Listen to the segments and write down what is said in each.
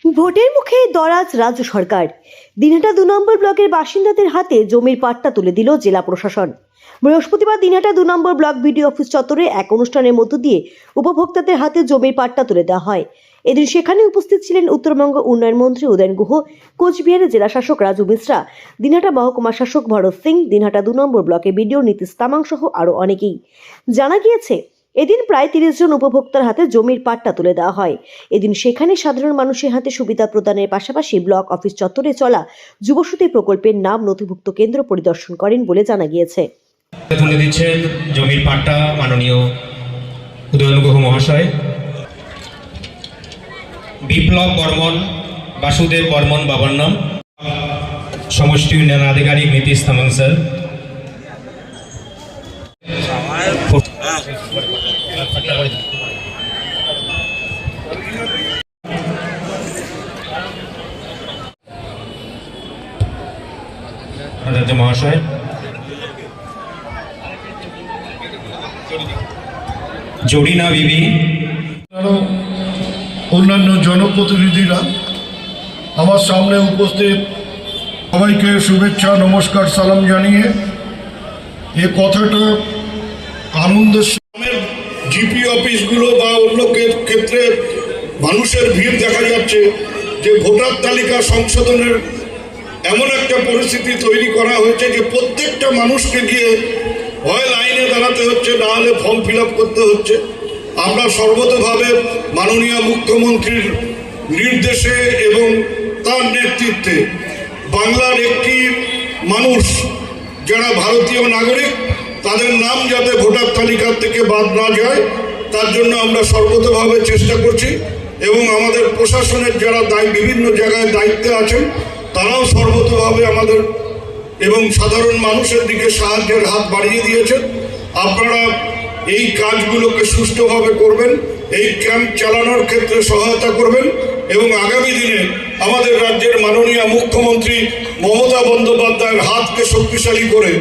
ভোটের মুখে দরাজ রাজ্য সরকার। দিনহাটা 2 নম্বর ব্লকের বাসিন্দাদের হাতে জমির পাট্টা তুলে দিল জেলা প্রশাসন। বৃহস্পতিবার দিনহাটা 2 নম্বর ব্লক বিডিও অফিস চত্বরে এক অনুষ্ঠানের মধ্য দিয়ে উপভোক্তাদের হাতে জমির পাট্টা তুলে দেওয়া হয়। এদিন সেখানে উপস্থিত ছিলেন উত্তরবঙ্গ উন্নয়ন মন্ত্রী উদয়ন গুহ, কোচবিহারের জেলা শাসক রাজু মিশ্রা, দিনহাটা মহকুমা শাসক ভরত সিং, দিনহাটা 2 নম্বর ব্লকের বিডিও নীতিশ তামাং সহ আরও অনেকেই। জানা গিয়েছে, এদিন প্রায় 30 জন উপভোক্তার হাতে জমির পাট্টা তুলে দেওয়া হয়। এদিন সেখানে সাধারণ মানুষের হাতে সুবিধা প্রদানের পাশাপাশি ব্লক অফিস চত্বরে চলা যুবশক্তি প্রকল্পের নাম নথিভুক্ত কেন্দ্র পরিদর্শন করেন বলে জানা গিয়েছে। তুলে দিচ্ছেন জমির পাট্টা মাননীয় উদয়ন গুহ মহাশয়। বিপ্লব বর্মন, বাসুদেব বর্মন বাবার নাম, সমষ্টি উন্নয়ন আধিকারিক নীতিশ তামাং স্যার। মহাশয় জরিনা বিবি, অন্যান্য জনপ্রতিনিধিরা আমার সামনে উপস্থিত, সবাইকে শুভেচ্ছা নমস্কার সালাম জানিয়ে এ কথাটা আনন্দের জিপি অফিসগুলো বা অন্য ক্ষেত্রে মানুষের ভিড় দেখা যাচ্ছে যে ভোটার তালিকা সংশোধনের এমন একটা পরিস্থিতি তৈরি করা হয়েছে যে প্রত্যেকটা মানুষকে গিয়ে হয় লাইনে দাঁড়াতে হচ্ছে, না হলে ফর্ম ফিল আপ করতে হচ্ছে। আমরা সর্বতোভাবে মাননীয় মুখ্যমন্ত্রীর নির্দেশে এবং তার নেতৃত্বে বাংলার একটি মানুষ যারা ভারতীয় নাগরিক, তাদের নাম যাতে ভোটার তালিকার থেকে বাদ না যায় তার জন্য আমরা সর্বতোভাবে চেষ্টা করছি এবং আমাদের প্রশাসনের যারা বিভিন্ন জায়গায় দায়িত্বে আছেন তারাও সর্বতোভাবে আমাদের এবং সাধারণ মানুষের দিকে সাহায্যের হাত বাড়িয়ে দিয়েছেন। আপনারা এই কাজগুলোকে সুষ্ঠুভাবে করবেন, এই ক্যাম্প চালানোর ক্ষেত্রে সহায়তা করবেন এবং আগামী দিনে আমাদের রাজ্যের মাননীয় মুখ্যমন্ত্রী মমতা বন্দ্যোপাধ্যায়ের হাতকে শক্তিশালী করে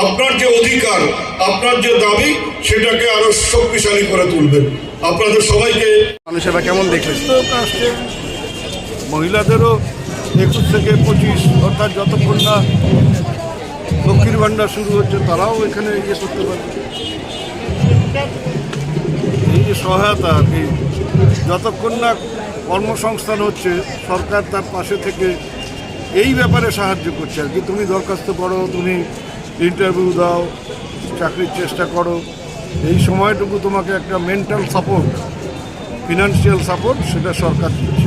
আপনার যে অধিকার, আপনার যে দাবি, সেটাকে আরো শক্তিশালী করে তুলবেন। আপনাদের সবাইকে মানুষেরা কেমন দেখলেন? মহিলাদেরও 21 থেকে 25 অর্থাৎ যতক্ষণ না লক্ষ্মীর ভাণ্ডার শুরু হচ্ছে তারাও এখানে করতে পারবে। এই যে সহায়তা আর কি, যতক্ষণ না কর্মসংস্থান হচ্ছে সরকার তার পাশে থেকে এই ব্যাপারে সাহায্য করছে আর কি। তুমি দরখাস্ত করো, তুমি ইন্টারভিউ দাও, চাকরির চেষ্টা করো, এই সময়টুকু তোমাকে একটা মেন্টাল সাপোর্ট, ফিনান্সিয়াল সাপোর্ট সেটা সরকার দিচ্ছে।